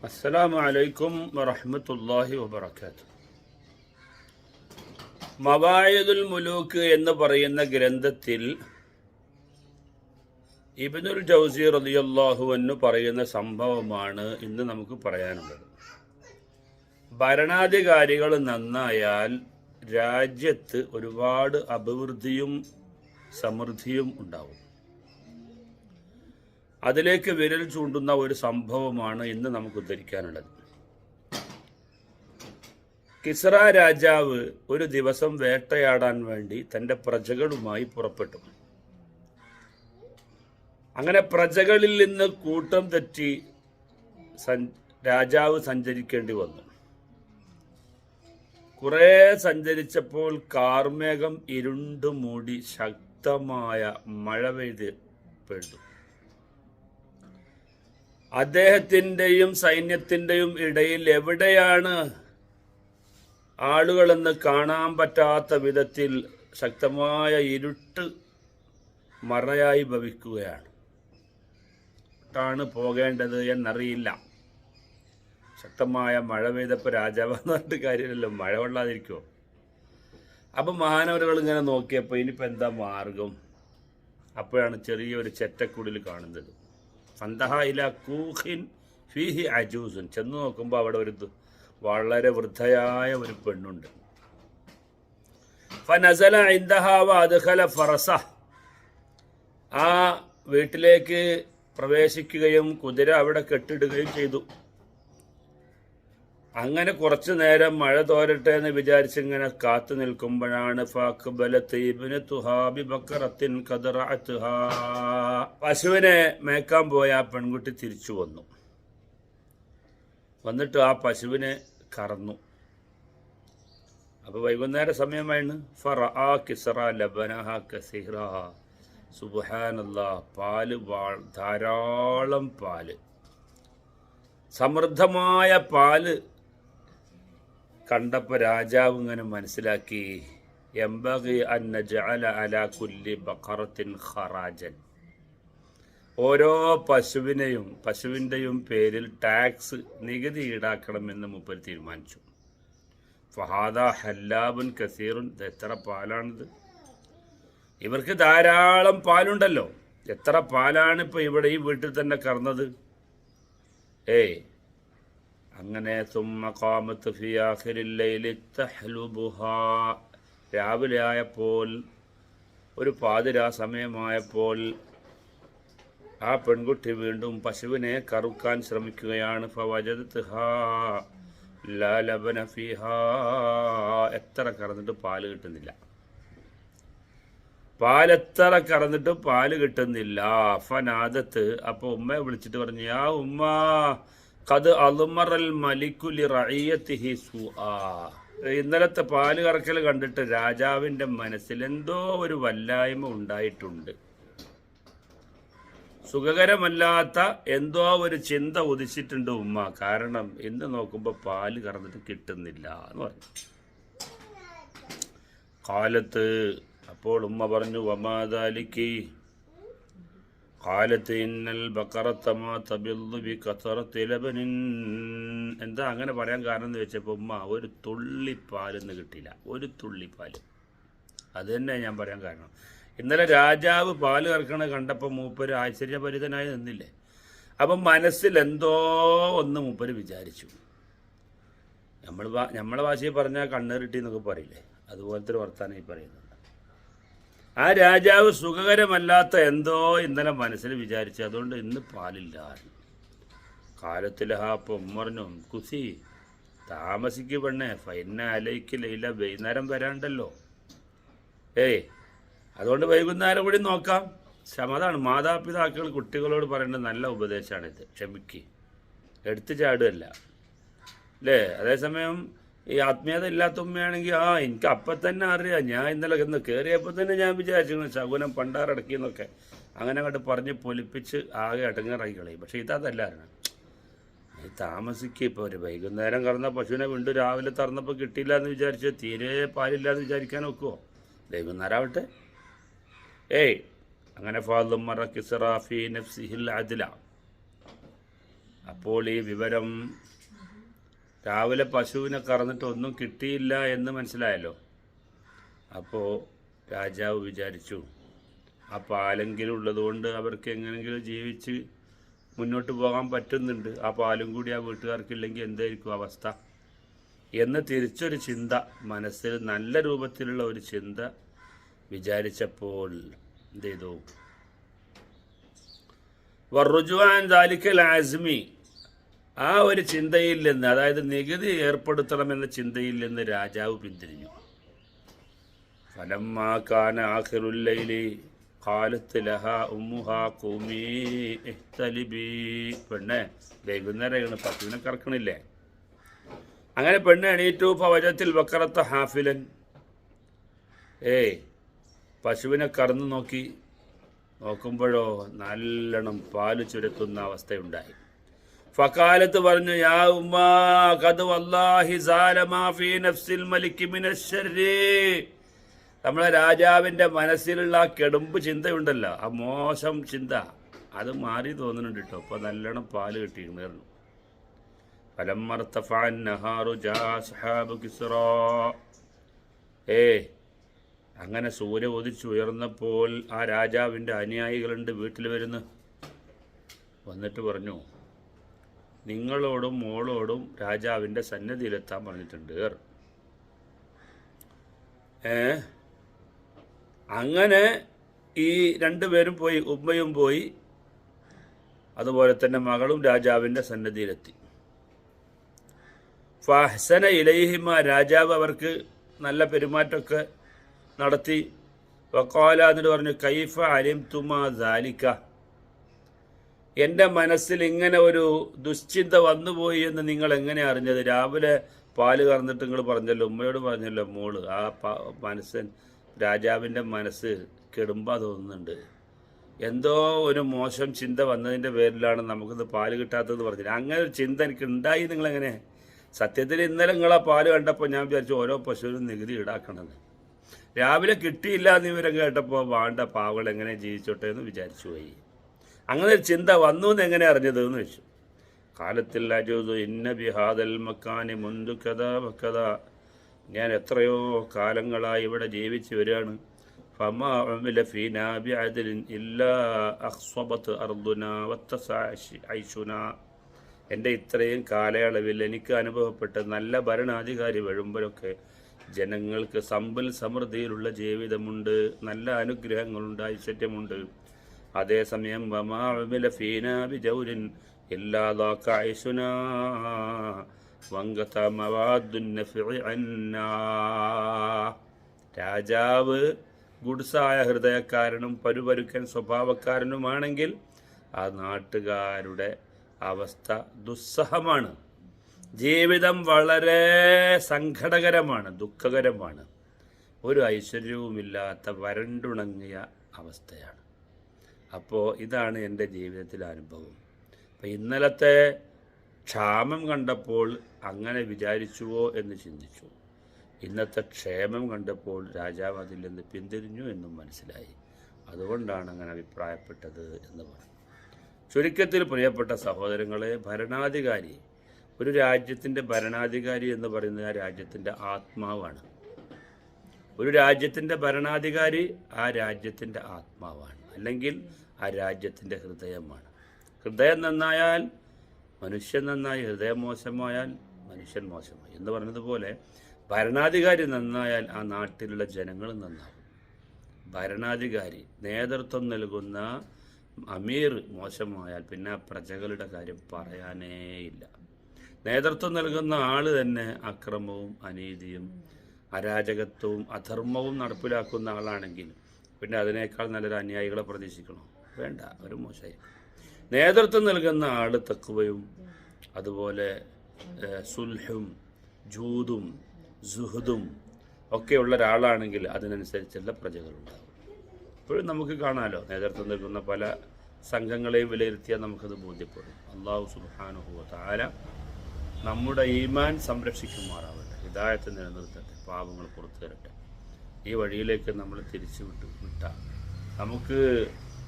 അസ്സലാമു അലൈക്കും വറഹ്മത്തുള്ളാഹി വബറകാതുഹു. മവാഇദുൽ മുലൂക്ക് എന്ന് പറയുന്ന ഗ്രന്ഥത്തിൽ ഇബ്നുൽ ജൗസി റളിയല്ലാഹു അൻഹു പറയുന്ന സംഭവമാണ് ഇന്ന് നമുക്ക് പറയാനുള്ളത്. ഭരണാധികാരികൾ നന്നായാൽ രാജ്യത്ത് ഒരുപാട് അഭിവൃദ്ധിയും സമൃദ്ധിയും ഉണ്ടാവും. അതിലേക്ക് വിരൽ ചൂണ്ടുന്ന ഒരു സംഭവമാണ് ഇന്ന് നമുക്ക് ഉദ്ധരിക്കാനുള്ളത്. കിസ്റ രാജാവ് ഒരു ദിവസം വേട്ടയാടാൻ വേണ്ടി തൻ്റെ പ്രജകളുമായി പുറപ്പെട്ടു. അങ്ങനെ പ്രജകളിൽ നിന്ന് കൂട്ടം തെറ്റി രാജാവ് സഞ്ചരിക്കേണ്ടി വന്നു. കുറേ സഞ്ചരിച്ചപ്പോൾ കാർമേഘം ഇരുണ്ടു മൂടി ശക്തമായ മഴ പെയ്തു. അദ്ദേഹത്തിൻ്റെയും സൈന്യത്തിൻ്റെയും ഇടയിൽ എവിടെയാണ് ആളുകളെന്ന് കാണാൻ പറ്റാത്ത വിധത്തിൽ ശക്തമായ ഇരുട്ട് മറയായി ഭവിക്കുകയാണ്. ാണ് പോകേണ്ടത് എന്നറിയില്ല. ശക്തമായ മഴ പെയ്തപ്പോൾ രാജാവ് പറഞ്ഞിട്ട് കാര്യമില്ലല്ലോ, മഴ കൊള്ളാതിരിക്കുമോ? അപ്പം മഹാനവരുകൾ ഇങ്ങനെ നോക്കിയപ്പോൾ ഇനിയിപ്പോൾ എന്താ മാർഗം? അപ്പോഴാണ് ചെറിയൊരു ചെറ്റക്കുടിൽ കാണുന്നത്. ഫന്തഹ ഇല കൂഹിൻ ഫീഹി അജൂസുൻ. ചെന്ന് നോക്കുമ്പോൾ അവിടെ ഒരു വളരെ വൃദ്ധയായ ഒരു പെണ്ണുണ്ട്. ഫനസല ഇൻദഹ വഅദ്ഖല ഫറസ. ആ വീട്ടിലേക്ക് പ്രവേശിക്കുകയും കുതിര അവിടെ കെട്ടിടുകയും ചെയ്തു. അങ്ങനെ കുറച്ചു നേരം മഴ തോരട്ടെ എന്ന് വിചാരിച്ചിങ്ങനെ കാത്തു നിൽക്കുമ്പോഴാണ് പശുവിനെ മേക്കാൻ പോയ ആ പെൺകുട്ടി തിരിച്ചു വന്നു. വന്നിട്ട് ആ പശുവിനെ കറന്നു. അപ്പൊ വൈകുന്നേര സമയമായിരുന്നു. ഫറആ കിസ്റ ലബനഹ കസീറ. സുബ്ഹാനല്ലാഹ്, പാല് ധാരാളം പാല്, സമൃദ്ധമായ പാല് കണ്ടപ്പോൾ രാജാവ് ഇങ്ങനെ മനസ്സിലാക്കി, യംബഗി അൻ നജഅല അലാ കുല്ലി ബഖറത്തിൻ ഖറാജൻ. ഓരോ പശുവിൻ്റെയും പേരിൽ ടാക്സ്, നികുതി ഈടാക്കണമെന്ന് മൂപ്പർ തീരുമാനിച്ചു. ഫഹാദ ഹല്ലാബുൻ കസീറുൻ. എത്ര പാലാണിത്! ഇവർക്ക് ധാരാളം പാലുണ്ടല്ലോ. എത്ര പാലാണ് ഇപ്പോൾ ഇവിടെ ഈ വീട്ടിൽ തന്നെ കറന്നത്! അങ്ങനെ രാവിലെ ആയപ്പോൾ, ഒരു പാതിരാ സമയമായപ്പോൾ ആ പെൺകുട്ടി വീണ്ടും പശുവിനെ കറുക്കാൻ ശ്രമിക്കുകയാണ്. എത്ര കറന്നിട്ട് പാല് കിട്ടുന്നില്ല. പാലെത്ര കറന്നിട്ടും പാല് കിട്ടുന്നില്ല. ഫനാദത്ത്. അപ്പോൾ ഉമ്മയെ വിളിച്ചിട്ട് പറഞ്ഞു, യാ ഉമ്മ ഖദ് അൽമറൽ മലികു ലിറഇയതിഹി സുആ. ഇന്നലത്തെ പാല് കറക്കൽ കണ്ടിട്ട് രാജാവിൻ്റെ മനസ്സിൽ എന്തോ ഒരു വല്ലായ്മ ഉണ്ടായിട്ടുണ്ട്. സുഖകരമല്ലാത്ത എന്തോ ഒരു ചിന്ത ഉദിച്ചിട്ടുണ്ട് ഉമ്മ. കാരണം ഇന്ന് നോക്കുമ്പോൾ പാല് കറന്നിട്ട് കിട്ടുന്നില്ല എന്ന് പറഞ്ഞു. കാലത്ത്. അപ്പോൾ ഉമ്മ പറഞ്ഞു, വമാദാലിക്കി കാലത്ത് ഇന്നൽ ബഖറത മാ തബിളു ബികസറത്തി ലബനിൻ. എന്താ അങ്ങനെ പറയാൻ കാരണം എന്ന് വെച്ചപ്പോൾ ഉമ്മ, ഒരു തുള്ളി പാലൊന്നും കിട്ടിയില്ല. ഒരു തുള്ളി പാല്. അത് തന്നെ ഞാൻ പറയാൻ കാരണം. ഇന്നലെ രാജാവ് പാല് കറക്കണ കണ്ടപ്പോൾ മൂപ്പര് ആശ്ചര്യഭരിതനായി നിന്നില്ലേ. അപ്പം മനസ്സിൽ എന്തോ ഒന്ന് മൂപ്പര് വിചാരിച്ചു. നമ്മളെ ഭാഷയിൽ പറഞ്ഞാൽ കണ്ണേറിട്ടി എന്നൊക്കെ പറയില്ലേ, അതുപോലത്തെ ഒരു വർത്താനം ഈ പറയുന്നത്. ആ രാജാവ് സുഖകരമല്ലാത്ത എന്തോ ഇന്നലെ മനസ്സിൽ വിചാരിച്ചു. അതുകൊണ്ട് ഇന്ന് പാലില്ല. കാലത്തിൽ അപ്പം പറഞ്ഞു, കുസി താമസിക്ക് പെണ്ണേ, ഫൈന അലയ്ക്ക് ലൈല. വൈകുന്നേരം വരാണ്ടല്ലോ. അതുകൊണ്ട് വൈകുന്നേരം കൂടി നോക്കാം. അതാണ് മാതാപിതാക്കൾ കുട്ടികളോട് പറയേണ്ട നല്ല ഉപദേശമാണിത്. ക്ഷമിക്ക്, എടുത്തു ചാടുകയല്ല അല്ലേ. അതേസമയം ഈ ആത്മീയത ഇല്ലാത്ത ഉമ്മയാണെങ്കിൽ, എനിക്ക് അപ്പം തന്നെ അറിയാം, ഞാൻ ഇന്നലെ കയറിയപ്പോൾ തന്നെ ഞാൻ വിചാരിച്ചു ശകുനം പണ്ടാറടക്കിയെന്നൊക്കെ അങ്ങനെ അങ്ങോട്ട് പറഞ്ഞ് പൊലിപ്പിച്ച് ആകെ അടങ്ങാറായി കളയും. പക്ഷെ ഇതല്ലായിരുന്നു. താമസിക്കുക. ഇപ്പോൾ ഒരു വൈകുന്നേരം കറന്ന പശുവിനെ വീണ്ടും രാവിലെ തറന്നപ്പോൾ കിട്ടിയില്ല എന്ന് വിചാരിച്ച് തീരെ പാലില്ല എന്ന് വിചാരിക്കാൻ ഒക്കുമോ? വൈകുന്നേരം ആവട്ടെ. അങ്ങനെ ഫാദുമ്മറ കിസ്റാ ഫീ നഫ്സിഹിൽ അദ്ല. അപ്പോൾ ഈ വിവരം രാവിലെ പശുവിനെ കറന്നിട്ട് ഒന്നും കിട്ടിയില്ല എന്ന് മനസ്സിലായല്ലോ. അപ്പോൾ രാജാവ് വിചാരിച്ചു ആ പാലെങ്കിലും ഉള്ളതുകൊണ്ട് അവർക്ക് എങ്ങനെയെങ്കിലും ജീവിച്ച് മുന്നോട്ട് പോകാൻ പറ്റുന്നുണ്ട്, ആ പാലും കൂടി ആ വീട്ടുകാർക്കില്ലെങ്കിൽ എന്തായിരിക്കും അവസ്ഥ എന്ന് തിരിച്ചൊരു ചിന്ത മനസ്സിൽ, നല്ല രൂപത്തിലുള്ള ഒരു ചിന്ത വിചാരിച്ചപ്പോൾ എന്ത് ചെയ്തു? വറുജുവാൻ ദാലിക്കൽ ആസ്മി, ആ ഒരു ചിന്തയിൽ നിന്ന്, അതായത് നികുതി ഏർപ്പെടുത്തണമെന്ന ചിന്തയിൽ നിന്ന് രാജാവ് പിന്തിരിഞ്ഞു. ഫലമ്മാ കാന ആഖിറുൽ ലൈലി ഖാലത്ത് ലഹാ ഉമ്മുഹാ ഖൂമി ഇഹ്തലിബി, പെണ്ണെ വൈകുന്നേരമാണ്, പശുവിനെ കറക്കണില്ലേ. അങ്ങനെ പെണ്ണ് എണീറ്റു. ഫവജത്തിൽ ബക്കറത്ത ഹാഫിലൻ, പശുവിനെ കറന്നു നോക്കുമ്പോഴോ നല്ലോണം പാല് ചുരത്തുന്ന അവസ്ഥയുണ്ടായി. ഫക്കാലത്ത് പറഞ്ഞു, യാ ഉമ്മാ ഖദ് വല്ലാഹി സാലമാ ഫീ നഫ്സിൽ മലികി മിനശ്ശർരി, നമ്മളെ രാജാവിൻ്റെ മനസ്സിലുള്ള ആ കെടുമ്പ് ചിന്തയുണ്ടല്ലോ, ആ മോശം ചിന്ത, അത് മാറി തോന്നുന്നുണ്ട് കേട്ടോ. അപ്പോൾ നല്ലോണം പാല് കിട്ടിയിരുന്നു. ഫലമ്മർത്തഫഅൻ നഹാറു ജാ അസ്ഹാബു കിസ്റാ, അങ്ങനെ സൂര്യ ഉദിച്ചുയർന്നപ്പോൾ ആ രാജാവിൻ്റെ അനുയായികളുണ്ട് വീട്ടിൽ വന്നിട്ട് പറഞ്ഞു, നിങ്ങളോടും മോളോടും രാജാവിൻ്റെ സന്നിധിയിലെത്താൻ പറഞ്ഞിട്ടുണ്ട്. അങ്ങനെ ഈ രണ്ടുപേരും പോയി, ഉമ്മയും പോയി, അതുപോലെ തന്നെ മകളും രാജാവിൻ്റെ സന്നിധിയിലെത്തി. ഫഹ്സന ഇലൈഹിമ, രാജാവ് അവർക്ക് നല്ല പെരുമാറ്റമൊക്കെ നടത്തി. വഖാല, എന്നിട്ട് പറഞ്ഞു, കൈഫ അലിംതുമാ ദാലിക, എൻ്റെ മനസ്സിൽ ഇങ്ങനെ ഒരു ദുശ്ചിന്ത വന്നുപോയി എന്ന് നിങ്ങൾ എങ്ങനെ അറിഞ്ഞത്? രാവിലെ പാല് കറന്നിട്ട് നിങ്ങൾ പറഞ്ഞല്ലോ, ഉമ്മയോട് പറഞ്ഞല്ലോ, മോള് ആ മനസ്സൻ രാജാവിൻ്റെ മനസ്സ് കെടുമ്പാ തോന്നുന്നുണ്ട്, എന്തോ ഒരു മോശം ചിന്ത വന്നതിൻ്റെ പേരിലാണ് നമുക്കിത് പാല് കിട്ടാത്തത് പറഞ്ഞില്ല. അങ്ങനെ ഒരു ചിന്ത എനിക്ക് ഉണ്ടായി. നിങ്ങളെങ്ങനെ? സത്യത്തിൽ ഇന്നലെ നിങ്ങളാ പാല് കണ്ടപ്പോൾ ഞാൻ വിചാരിച്ചു ഓരോ പശുവിനും നികുതി ഈടാക്കണമെന്ന്. രാവിലെ കിട്ടിയില്ല എന്ന് വിവരം കേട്ടപ്പോൾ വേണ്ട, പാവകൾ എങ്ങനെ ജീവിച്ചോട്ടെ എന്ന് വിചാരിച്ചു പോയി. അങ്ങനെ ഒരു ചിന്ത വന്നു എന്ന് എങ്ങനെ അറിഞ്ഞത് എന്ന് വെച്ചു. കാലത്തിൽ അജൂദു ഇന്ന ബിഹാദൽ മക്കാനി മുന്തു കഥ വക്കഥ, ഞാൻ എത്രയോ കാലങ്ങളായി ഇവിടെ ജീവിച്ചു വരികയാണ്. ഫമാ ഉമില ഫീനാ ബിഅദ്ലിൻ ഇല്ലാ അഖ്സബത് അർദുനാ വത്തസഅ ഐശുനാ, എൻ്റെ ഇത്രയും കാലയളവിൽ എനിക്ക് അനുഭവപ്പെട്ട നല്ല ഭരണാധികാരി വരുമ്പോഴൊക്കെ ജനങ്ങൾക്ക് സമ്പൽ സമൃദ്ധിയിലുള്ള ജീവിതമുണ്ട്, നല്ല അനുഗ്രഹങ്ങളുണ്ട്, ഐശ്വര്യമുണ്ട്. അതേസമയം വമാ ഉമില ഫീനാ ബിജൗരിൻ ഇല്ലാ ദാക ഐശുനാ വങ്കത മവാദുൻ നഫഇ അന്നാ, രാജാവ് ഗുഡ്സായ ഹൃദയക്കാരനും പരുപരുക്കൻ സ്വഭാവക്കാരനുമാണെങ്കിൽ ആ നാട്ടുകാരുടെ അവസ്ഥ ദുസ്സഹമാണ്. ജീവിതം വളരെ സങ്കടകരമാണ്, ദുഃഖകരമാണ്. ഒരു ഐശ്വര്യവുമില്ലാത്ത വരണ്ടുണങ്ങിയ അവസ്ഥയാണ്. അപ്പോൾ ഇതാണ് എൻ്റെ ജീവിതത്തിലെ അനുഭവം. അപ്പം ഇന്നലത്തെ ക്ഷാമം കണ്ടപ്പോൾ അങ്ങനെ വിചാരിച്ചുവോ എന്ന് ചിന്തിച്ചു. ഇന്നത്തെ ക്ഷേമം കണ്ടപ്പോൾ രാജാവ് അതിൽ നിന്ന് പിന്തിരിഞ്ഞു എന്നും മനസ്സിലായി. അതുകൊണ്ടാണ് അങ്ങനെ അഭിപ്രായപ്പെട്ടത് എന്ന് പറഞ്ഞു. ചുരുക്കത്തിൽ പ്രിയപ്പെട്ട സഹോദരങ്ങളെ, ഭരണാധികാരി, ഒരു രാജ്യത്തിൻ്റെ ഭരണാധികാരി എന്ന് പറയുന്നത് ആ രാജ്യത്തിൻ്റെ ആത്മാവാണ്. ഒരു രാജ്യത്തിൻ്റെ ഭരണാധികാരി ആ രാജ്യത്തിൻ്റെ ആത്മാവാണ്, അല്ലെങ്കിൽ ആ രാജ്യത്തിൻ്റെ ഹൃദയമാണ്. ഹൃദയം നന്നായാൽ മനുഷ്യൻ നന്നായി, ഹൃദയം മോശമായാൽ മനുഷ്യൻ മോശമായി എന്ന് പറഞ്ഞതുപോലെ ഭരണാധികാരി നന്നായാൽ ആ നാട്ടിലുള്ള ജനങ്ങൾ നന്നാവും. ഭരണാധികാരി, നേതൃത്വം നൽകുന്ന അമീർ മോശമായാൽ പിന്നെ പ്രജകളുടെ കാര്യം പറയാനേയില്ല. നേതൃത്വം നൽകുന്ന ആൾ തന്നെ അക്രമവും അനീതിയും അരാജകത്വവും അധർമ്മവും നടപ്പിലാക്കുന്ന ആളാണെങ്കിൽ പിന്നെ അതിനേക്കാൾ നല്ലൊരു അനുയായികളെ പ്രതീക്ഷിക്കണോ? വേണ്ട, ഒരു മോശമായിരിക്കും. നേതൃത്വം നൽകുന്ന ആൾ തഖ്വയും അതുപോലെ സുൽഹും ജൂദും സുഹുദും ഒക്കെയുള്ള ഒരാളാണെങ്കിൽ അതിനനുസരിച്ചുള്ള പ്രജകളുണ്ടാകും. ഇപ്പോഴും നമുക്ക് കാണാമല്ലോ, നേതൃത്വം നൽകുന്ന പല സംഘങ്ങളെയും വിലയിരുത്തിയാൽ നമുക്കത് ബോധ്യപ്പെടും. അല്ലാഹു സുബ്ഹാനഹു വ തആല നമ്മുടെ ഈമാൻ സംരക്ഷിക്കുമാറാവട്ടെ, ഹിദായത്ത് നിലനിർത്തട്ടെ, പാപങ്ങൾ പുറത്തു തരട്ടെ. ഈ വഴിയിലേക്ക് നമ്മൾ തിരിച്ചു വിട്ടാൽ നമുക്ക്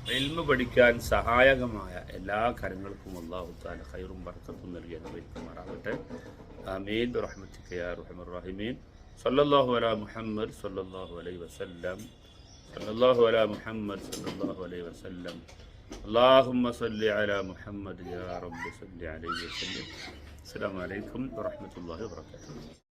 ഇൽമു പഠിക്കാൻ സഹായകമായ എല്ലാ കാര്യങ്ങൾക്കും അല്ലാഹു തആല ഖൈറും ബർക്കത്തും നൽകി അനുഗ്രഹിക്കുമാറാകട്ടെ. ആമീൻ ബിറഹ്മതിക യാ അർഹമർ റഹീമീൻ. സല്ലല്ലാഹു അലാ മുഹമ്മദ് സല്ലല്ലാഹു അലൈഹി വസല്ലം. സല്ലല്ലാഹു അലാ മുഹമ്മദ് സല്ലല്ലാഹു അലൈഹി വസല്ലം. اللهم صل على محمد يا رب صل عليه وسلم. السلام عليكم ورحمة الله وبركاته.